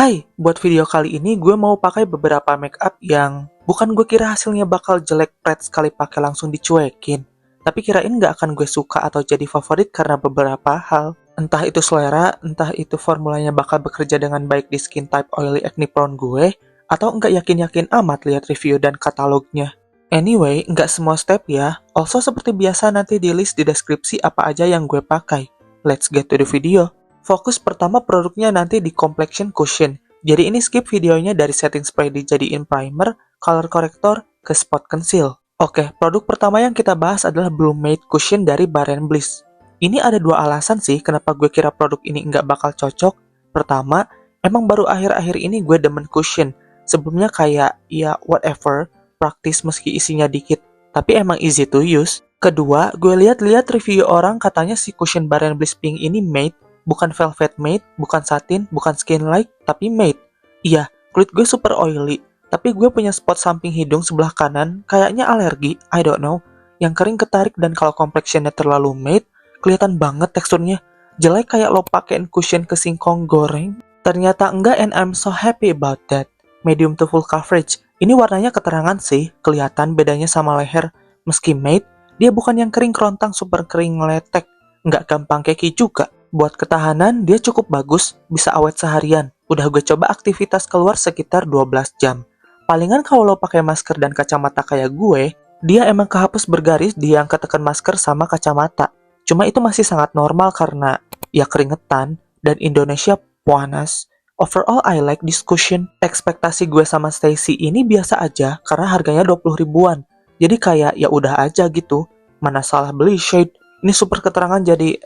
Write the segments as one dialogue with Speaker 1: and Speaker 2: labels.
Speaker 1: Hai, buat video kali ini gue mau pakai beberapa makeup yang bukan gue kira hasilnya bakal jelek pret sekali pakai langsung dicuekin. Tapi kirain nggak akan gue suka atau jadi favorit karena beberapa hal. Entah itu selera, entah itu formulanya bakal bekerja dengan baik di skin type oily acne prone gue, atau nggak yakin-yakin amat lihat review dan katalognya. Anyway, nggak semua step ya. Also seperti biasa nanti di list di deskripsi apa aja yang gue pakai. Let's get to the video. Fokus pertama produknya nanti di complexion cushion. Jadi ini skip videonya dari setting spray dijadiin primer, color corrector, ke spot conceal. Oke, produk pertama yang kita bahas adalah Bloom Matte Cushion dari Bare & Bliss. Ini ada dua alasan sih kenapa gue kira produk ini nggak bakal cocok. Pertama, emang baru akhir-akhir ini gue demen cushion. Sebelumnya kayak, ya whatever, praktis meski isinya dikit. Tapi emang easy to use. Kedua, gue lihat-lihat review orang katanya si cushion Bare & Bliss Pink ini matte, bukan velvet matte, bukan satin, bukan skin light, tapi matte. Iya, kulit gue super oily, tapi gue punya spot samping hidung sebelah kanan, kayaknya alergi, I don't know, yang kering ketarik dan kalau complexionnya terlalu matte, kelihatan banget teksturnya. Jelek kayak lo pakein cushion ke singkong goreng. Ternyata enggak and I'm so happy about that. Medium to full coverage. Ini warnanya keterangan sih, kelihatan bedanya sama leher. Meski matte, dia bukan yang kering kerontang super kering ngeletek. Nggak gampang keki juga. Buat ketahanan, dia cukup bagus, bisa awet seharian. Udah gue coba aktivitas keluar sekitar 12 jam. Palingan kalau lo pakai masker dan kacamata kayak gue, dia emang kehapus bergaris di yang ketekan masker sama kacamata. Cuma itu masih sangat normal karena ya keringetan dan Indonesia panas. Overall, I like this cushion. Ekspektasi gue sama Stacy ini biasa aja karena harganya 20 ribuan. Jadi kayak ya udah aja gitu. Mana salah beli shade. Ini super keterangan jadi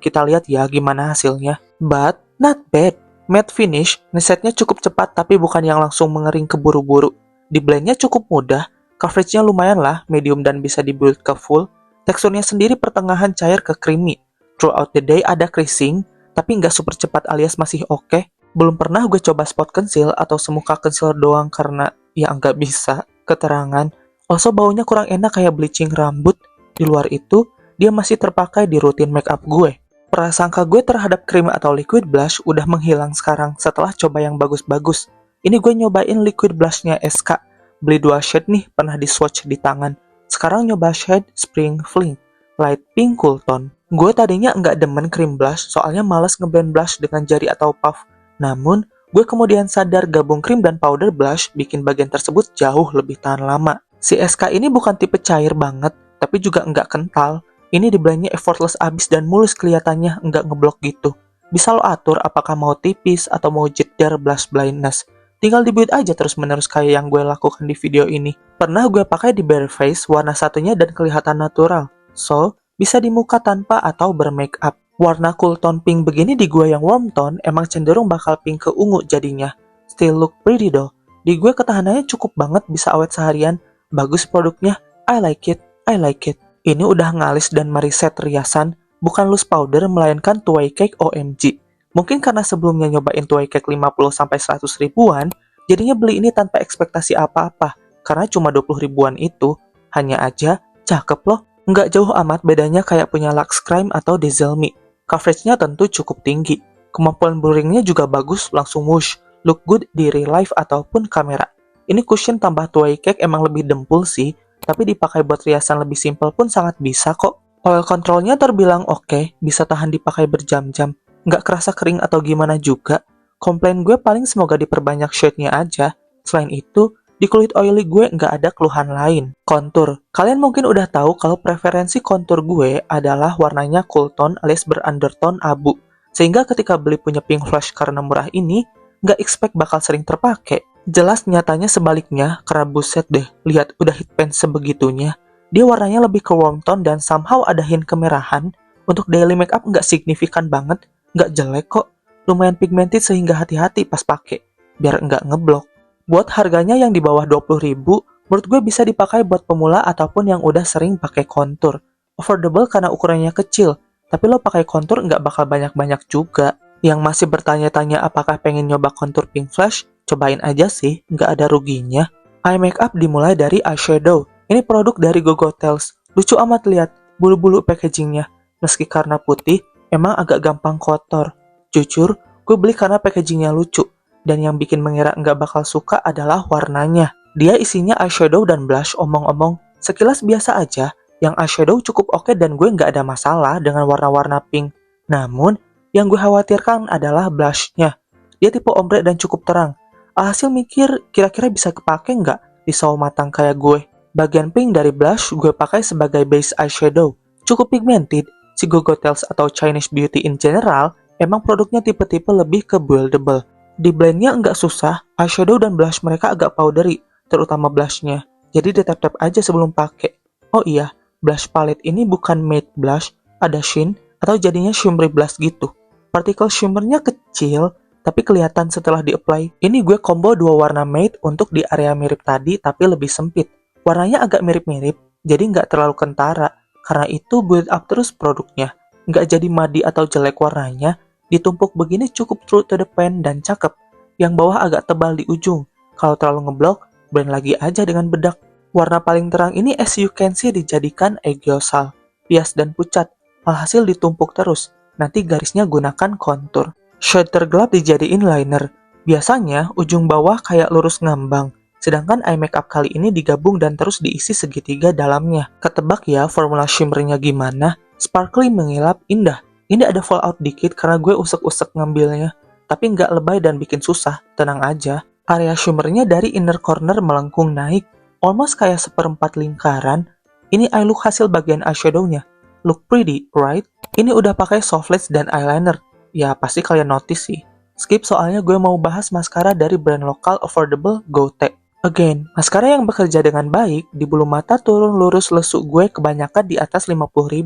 Speaker 1: kita lihat ya gimana hasilnya. But not bad. Matte finish, ngesetnya cukup cepat tapi bukan yang langsung mengering keburu-buru. Di blendnya cukup mudah, coveragenya lumayan lah, medium dan bisa di-build ke full. Teksturnya sendiri pertengahan cair ke creamy. Throughout the day ada creasing, tapi nggak super cepat alias masih oke. Belum pernah gue coba spot conceal atau semuka concealer doang karena ya nggak bisa, keterangan. Also baunya kurang enak kayak bleaching rambut. Di luar itu, dia masih terpakai di rutin makeup gue. Prasangka gue terhadap cream atau liquid blush udah menghilang sekarang setelah coba yang bagus-bagus. Ini gue nyobain liquid blushnya SK. Beli 2 shade nih, pernah di swatch di tangan. Sekarang nyoba shade Spring Fling, Light Pink Cool Tone. Gue tadinya nggak demen cream blush, soalnya males ngeblend blush dengan jari atau puff. Namun, gue kemudian sadar gabung cream dan powder blush bikin bagian tersebut jauh lebih tahan lama. Si SK ini bukan tipe cair banget, tapi juga nggak kental. Ini di blendnya effortless abis dan mulus kelihatannya, nggak ngeblok gitu. Bisa lo atur apakah mau tipis atau mau jeder blush blindness. Tinggal di-build aja terus-menerus kayak yang gue lakukan di video ini. Pernah gue pakai di bare face warna satunya dan kelihatan natural. So, bisa di muka tanpa atau bermakeup. Warna cool tone pink begini di gue yang warm tone emang cenderung bakal pink ke ungu jadinya. Still look pretty though. Di gue ketahanannya cukup banget, bisa awet seharian. Bagus produknya, I like it, I like it. Ini udah ngalis dan meriset riasan, bukan loose powder melainkan two-way cake OMG. Mungkin karena sebelumnya nyobain two-way cake 50-100 ribuan, jadinya beli ini tanpa ekspektasi apa-apa. Karena cuma 20 ribuan itu, hanya aja, cakep loh. Nggak jauh amat bedanya kayak punya Lux Crime atau Diesel Me. Coveragenya tentu cukup tinggi. Kemampuan blurringnya juga bagus, langsung whoosh. Look good di real life ataupun kamera. Ini cushion tambah two-way cake emang lebih dempul sih, tapi dipakai buat riasan lebih simple pun sangat bisa kok. Oil controlnya terbilang oke, bisa tahan dipakai berjam-jam. Nggak kerasa kering atau gimana juga. Komplain gue paling semoga diperbanyak shade-nya aja. Selain itu, di kulit oily gue nggak ada keluhan lain. Kontur. Kalian mungkin udah tahu kalau preferensi kontur gue adalah warnanya cool tone alias berundertone abu. Sehingga ketika beli punya pink flash karena murah ini, nggak expect bakal sering terpakai. Jelas nyatanya sebaliknya, karena buset deh, lihat udah hit pen sebegitunya. Dia warnanya lebih ke warm tone dan somehow ada hint kemerahan. Untuk daily makeup nggak signifikan banget, nggak jelek kok. Lumayan pigmented sehingga hati-hati pas pakai, biar nggak ngeblok. Buat harganya yang di bawah 20 ribu, menurut gue bisa dipakai buat pemula ataupun yang udah sering pakai kontur. Affordable karena ukurannya kecil, tapi lo pakai kontur nggak bakal banyak-banyak juga. Yang masih bertanya-tanya apakah pengen nyoba kontur pink flash, cobain aja sih, nggak ada ruginya. Eye makeup dimulai dari eyeshadow. Ini produk dari Gogotel's. Lucu amat lihat bulu-bulu packagingnya. Meski karena putih, emang agak gampang kotor. Jujur, gue beli karena packagingnya lucu. Dan yang bikin mengira nggak bakal suka adalah warnanya. Dia isinya eyeshadow dan blush, omong-omong. Sekilas biasa aja, yang eyeshadow cukup oke dan gue nggak ada masalah dengan warna-warna pink. Namun, yang gue khawatirkan adalah blushnya. Dia tipe ombre dan cukup terang. Alhasil mikir, kira-kira bisa kepake nggak di sawo matang kayak gue. Bagian pink dari blush gue pakai sebagai base eyeshadow. Cukup pigmented, si Gogotel's atau Chinese Beauty in general, emang produknya tipe-tipe lebih ke buildable. Di blendnya nggak susah, eyeshadow dan blush mereka agak powdery, terutama blushnya. Jadi ditap-tap aja sebelum pakai. Oh iya, blush palette ini bukan matte blush, ada sheen atau jadinya shimmery blush gitu. Partikel shimmernya kecil, tapi kelihatan setelah di-apply. Ini gue combo dua warna matte untuk di area mirip tadi tapi lebih sempit. Warnanya agak mirip-mirip, jadi nggak terlalu kentara. Karena itu build up terus produknya. Nggak jadi muddy atau jelek warnanya, ditumpuk begini cukup true to the pen dan cakep. Yang bawah agak tebal di ujung. Kalau terlalu ngeblok, blend lagi aja dengan bedak. Warna paling terang ini as you can see dijadikan eggyosal, pias dan pucat. Alhasil ditumpuk terus. Nanti garisnya gunakan kontur. Shade tergelap dijadiin liner. Biasanya ujung bawah kayak lurus ngambang. Sedangkan eye makeup kali ini digabung dan terus diisi segitiga dalamnya. Ketebak ya formula shimmernya gimana? Sparkly mengilap indah. Ini ada fallout dikit karena gue usek-usek ngambilnya. Tapi nggak lebay dan bikin susah, tenang aja. Area shimmernya dari inner corner melengkung naik. Almost kayak seperempat lingkaran. Ini eye look hasil bagian eyeshadownya. Look pretty, right? Ini udah pakai soft lash dan eyeliner. Ya pasti kalian notice sih. Skip soalnya gue mau bahas maskara dari brand lokal affordable Gote. Again, maskara yang bekerja dengan baik, di bulu mata turun lurus lesu gue kebanyakan di atas 50.000,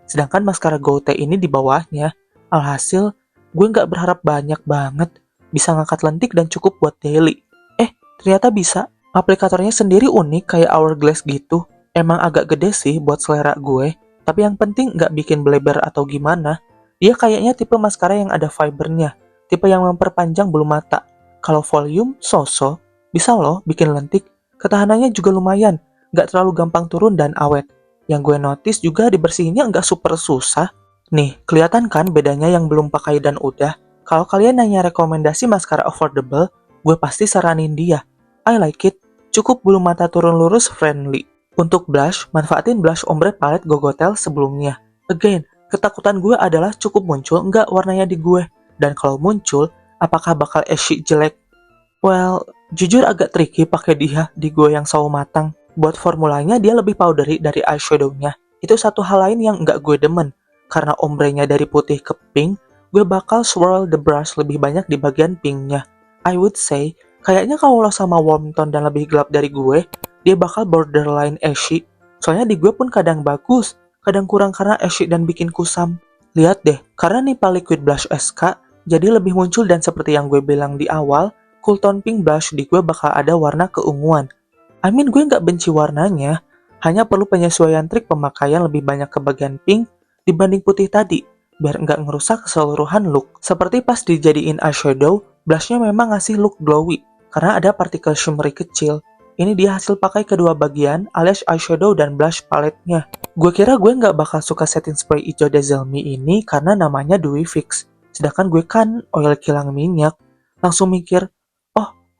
Speaker 1: sedangkan maskara Gote ini di bawahnya. Alhasil, gue nggak berharap banyak banget, bisa ngangkat lentik dan cukup buat daily. Ternyata bisa. Aplikatornya sendiri unik kayak hourglass gitu. Emang agak gede sih buat selera gue, tapi yang penting nggak bikin bleber atau gimana. Dia kayaknya tipe maskara yang ada fibernya, tipe yang memperpanjang bulu mata. Kalau volume, so-so. Bisa loh bikin lentik, ketahanannya juga lumayan, nggak terlalu gampang turun dan awet. Yang gue notice juga dibersihinnya nggak super susah. Nih, kelihatan kan bedanya yang belum pakai dan udah? Kalau kalian nanya rekomendasi maskara affordable, gue pasti saranin dia. I like it, cukup bulu mata turun lurus friendly. Untuk blush, manfaatin blush ombre palette Gogotel sebelumnya. Again, ketakutan gue adalah cukup muncul nggak warnanya di gue. Dan kalau muncul, apakah bakal ashy jelek? Well, jujur agak tricky pakai dia di gue yang sawo matang. Buat formulanya dia lebih powdery dari eyeshadownya. Itu satu hal lain yang nggak gue demen. Karena ombrenya dari putih ke pink, gue bakal swirl the brush lebih banyak di bagian pinknya. I would say, kayaknya kalau lo sama warm tone dan lebih gelap dari gue, dia bakal borderline ashy. Soalnya di gue pun kadang bagus, kadang kurang karena ashy dan bikin kusam. Lihat deh, karena Nipah Liquid Blush SK, jadi lebih muncul dan seperti yang gue bilang di awal, cool tone pink blush di gue bakal ada warna keunguan. I mean gue nggak benci warnanya, hanya perlu penyesuaian trik pemakaian lebih banyak ke bagian pink dibanding putih tadi, biar nggak ngerusak keseluruhan look. Seperti pas dijadiin eyeshadow, blushnya memang ngasih look glowy, karena ada partikel shimmery kecil. Ini dia hasil pakai kedua bagian alias eyeshadow dan blush palette-nya. Gue kira gue nggak bakal suka setting spray hijau Dazzle Me ini karena namanya Dewy Fix. Sedangkan gue kan oil kilang minyak. Langsung mikir,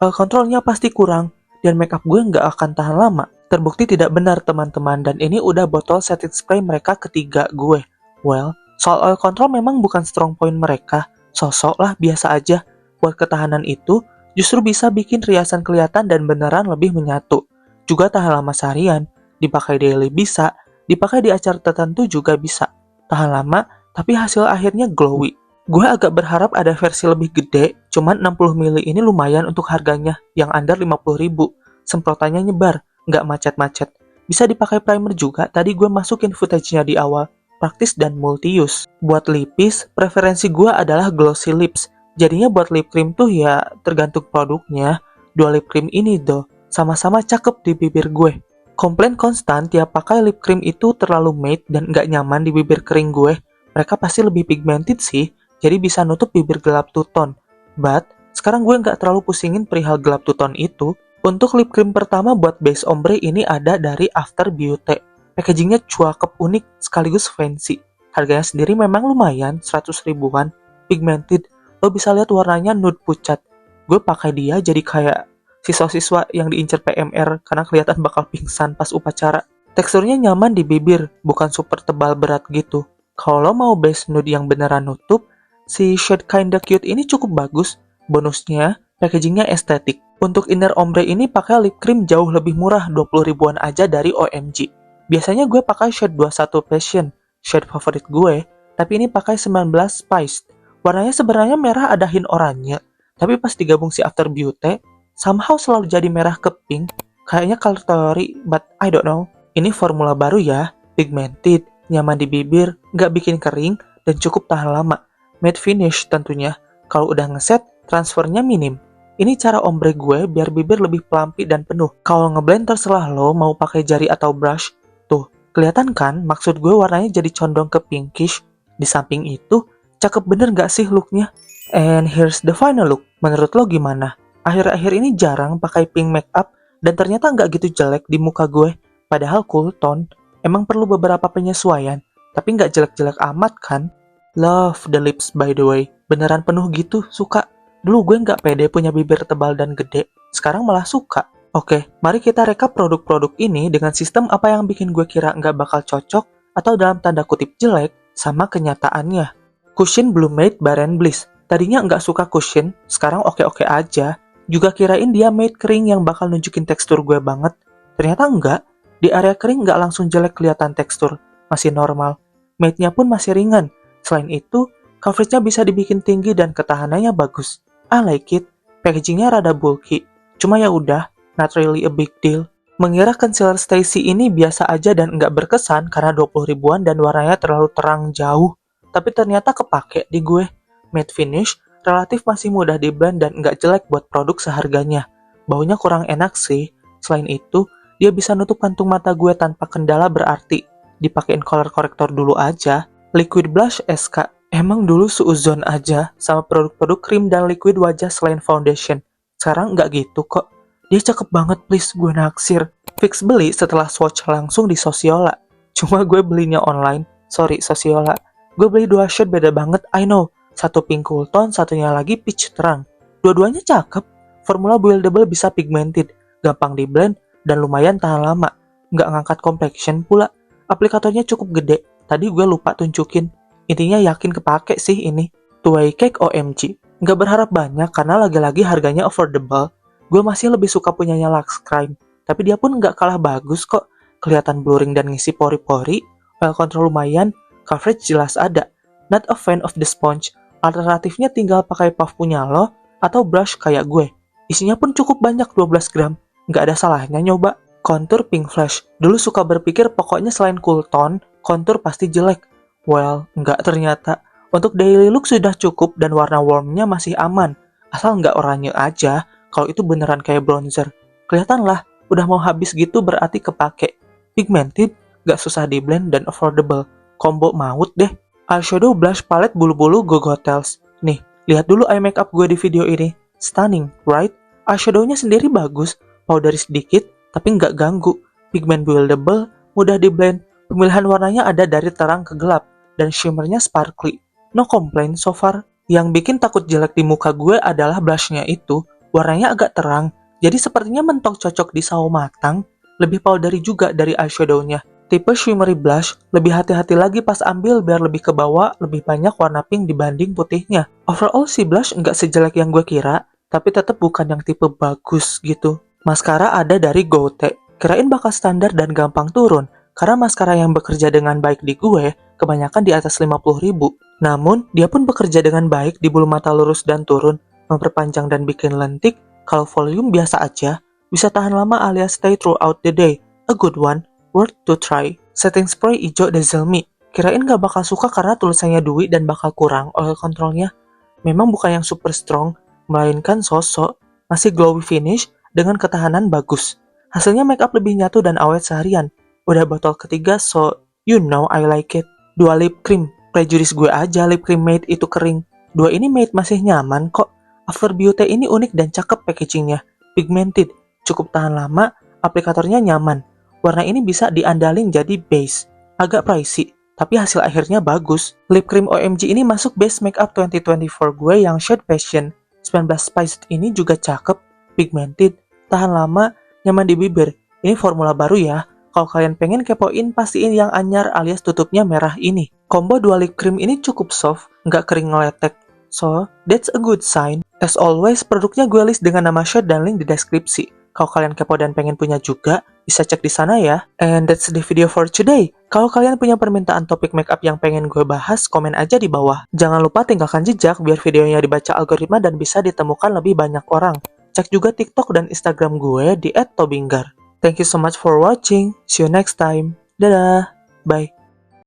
Speaker 1: oil controlnya pasti kurang, dan makeup gue nggak akan tahan lama. Terbukti tidak benar teman-teman, dan ini udah botol setting spray mereka ketiga gue. Well, soal oil control memang bukan strong point mereka. Sosok lah biasa aja. Buat ketahanan itu, justru bisa bikin riasan kelihatan dan beneran lebih menyatu. Juga tahan lama seharian, dipakai daily bisa, dipakai di acara tertentu juga bisa. Tahan lama, tapi hasil akhirnya glowy. Gue agak berharap ada versi lebih gede, cuman 60 ml ini lumayan untuk harganya, yang under 50.000. Semprotannya nyebar, nggak macet-macet. Bisa dipakai primer juga, tadi gue masukin footage-nya di awal. Praktis dan multi-use. Buat lipis, preferensi gue adalah glossy lips. Jadinya buat lip cream tuh ya tergantung produknya. Dua lip cream ini doh, sama-sama cakep di bibir gue. Komplain konstan tiap pakai lip cream itu terlalu matte dan nggak nyaman di bibir kering gue. Mereka pasti lebih pigmented sih, jadi bisa nutup bibir gelap two tone. But, sekarang gue nggak terlalu pusingin perihal gelap two tone itu. Untuk lip cream pertama buat base ombre ini ada dari After Beauty. Packagingnya cuakep unik sekaligus fancy. Harganya sendiri memang lumayan, 100 ribuan. Pigmented, lo bisa lihat warnanya nude pucat. gue pakai dia jadi kayak siswa-siswa yang diincar PMR karena kelihatan bakal pingsan pas upacara. Teksturnya nyaman di bibir, bukan super tebal berat gitu. Kalau lo mau base nude yang beneran nutup, si shade Kinda Cute ini cukup bagus. Bonusnya, packagingnya estetik. Untuk inner ombre ini pakai lip cream jauh lebih murah, 20 ribuan aja dari OMG. Biasanya gue pakai shade 21 Passion, shade favorit gue, tapi ini pakai 19 Spiced. Warnanya sebenarnya merah ada hint oranye, tapi pas digabung si After Beauty, somehow selalu jadi merah ke pink. Kayaknya color theory, but I don't know. Ini formula baru ya, pigmented, nyaman di bibir, nggak bikin kering, dan cukup tahan lama. Matte finish tentunya, kalau udah ngeset, transfernya minim. Ini cara ombre gue biar bibir lebih pelampi dan penuh. Kalau ngeblend terserah lo mau pakai jari atau brush. Tuh, kelihatan kan maksud gue warnanya jadi condong ke pinkish. Di samping itu, cakep bener gak sih looknya? And here's the final look. Menurut lo gimana? Akhir-akhir ini jarang pakai pink makeup dan ternyata nggak gitu jelek di muka gue. Padahal cool tone emang perlu beberapa penyesuaian, tapi nggak jelek-jelek amat kan? Love the lips by the way. Beneran penuh gitu, suka. Dulu gue nggak pede punya bibir tebal dan gede, sekarang malah suka. Oke, mari kita rekap produk-produk ini dengan sistem apa yang bikin gue kira nggak bakal cocok atau dalam tanda kutip jelek sama kenyataannya. Cushion Blue Matte by Bliss. Tadinya nggak suka cushion, sekarang oke-oke aja. Juga kirain dia matte kering yang bakal nunjukin tekstur gue banget. Ternyata enggak. Di area kering nggak langsung jelek kelihatan tekstur, masih normal. Matte-nya pun masih ringan. Selain itu, coverage-nya bisa dibikin tinggi dan ketahanannya bagus. I like it. Packagingnya rada bulky. Cuma ya udah, not really a big deal. Mengira concealer Stacy ini biasa aja dan nggak berkesan karena 20 ribuan dan warnanya terlalu terang jauh. Tapi ternyata kepake di gue. Matte finish, relatif masih mudah di blend dan nggak jelek buat produk seharganya. Baunya kurang enak sih. Selain itu, dia bisa nutup kantung mata gue tanpa kendala berarti. Dipakein color corrector dulu aja. Liquid blush SK. Emang dulu suuzon aja sama produk-produk krim dan liquid wajah selain foundation. Sekarang nggak gitu kok. Dia cakep banget please, gue naksir. Fix beli setelah swatch langsung di Sosiola. Cuma gue belinya online. Sorry Sosiola. Gue beli 2 shade beda banget, I know. Satu pink cool tone, satunya lagi peach terang. Dua-duanya cakep. Formula buildable bisa pigmented, gampang di blend, dan lumayan tahan lama. Nggak ngangkat complexion pula. Aplikatornya cukup gede. Tadi gue lupa tunjukin. Intinya yakin kepake sih ini. Two-way cake OMG. Nggak berharap banyak karena lagi-lagi harganya affordable. Gue masih lebih suka punyanya Lux Crime. Tapi dia pun nggak kalah bagus kok. Kelihatan blurring dan ngisi pori-pori. Oil control lumayan. Coverage jelas ada. Not a fan of the sponge. Alternatifnya tinggal pakai puff punya lo atau brush kayak gue. Isinya pun cukup banyak, 12 gram. Nggak ada salahnya nyoba. Contour Pink Flash. Dulu suka berpikir pokoknya selain cool tone, contour pasti jelek. Well, nggak ternyata. Untuk daily look sudah cukup dan warna warmnya masih aman. Asal nggak oranye aja, kalau itu beneran kayak bronzer. Kelihatan lah, udah mau habis gitu berarti kepake. Pigmented, nggak susah di blend dan affordable. Combo maut deh. Eyeshadow blush palette bulu-bulu Go Hotels. Nih, lihat dulu eye makeup gue di video ini. Stunning, right? Eyeshadownya sendiri bagus, powdery sedikit, tapi nggak ganggu. Pigment buildable, mudah di blend. Pemilihan warnanya ada dari terang ke gelap, dan shimmernya sparkly. No complaint so far. Yang bikin takut jelek di muka gue adalah blushnya itu. Warnanya agak terang, jadi sepertinya mentok cocok di sawo matang. Lebih powdery juga dari eyeshadownya. Tipe shimmery blush, lebih hati-hati lagi pas ambil biar lebih ke bawah, lebih banyak warna pink dibanding putihnya. Overall si blush nggak sejelek yang gue kira, tapi tetap bukan yang tipe bagus gitu. Maskara ada dari Gote. Kirain bakal standar dan gampang turun, karena maskara yang bekerja dengan baik di gue, kebanyakan di atas 50 ribu. Namun, dia pun bekerja dengan baik di bulu mata lurus dan turun, memperpanjang dan bikin lentik. Kalau volume biasa aja, bisa tahan lama alias stay throughout the day. A good one, worth to try. Setting spray hijau Dazzle Me. Kirain gak bakal suka karena tulisannya dewy dan bakal kurang oil controlnya. Memang bukan yang super strong, melainkan sosok, masih glowy finish dengan ketahanan bagus. Hasilnya makeup lebih nyatu dan awet seharian. Udah botol ketiga, so you know I like it. 2 lip cream. Prejudice gue aja lip cream matte itu kering. 2 ini matte masih nyaman kok. After Beauty ini unik dan cakep packagingnya. Pigmented, cukup tahan lama, aplikatornya nyaman. Warna ini bisa diandalin jadi base. Agak pricey, tapi hasil akhirnya bagus. Lip cream OMG ini masuk base makeup 2024 gue yang shade Passion. 19 Spiced ini juga cakep, pigmented, tahan lama, nyaman di bibir. Ini formula baru ya. Kalau kalian pengen kepoin, pastiin yang anyar alias tutupnya merah ini. Combo dua lip cream ini cukup soft, nggak kering ngeletek. So, that's a good sign. As always, produknya gue list dengan nama shade dan link di deskripsi. Kalau kalian kepo dan pengen punya juga, bisa cek di sana ya. And that's the video for today. Kalau kalian punya permintaan topik makeup yang pengen gue bahas, komen aja di bawah. Jangan lupa tinggalkan jejak biar videonya dibaca algoritma dan bisa ditemukan lebih banyak orang. Cek juga TikTok dan Instagram gue di @tobinggar. Thank you so much for watching. See you next time. Dadah. Bye.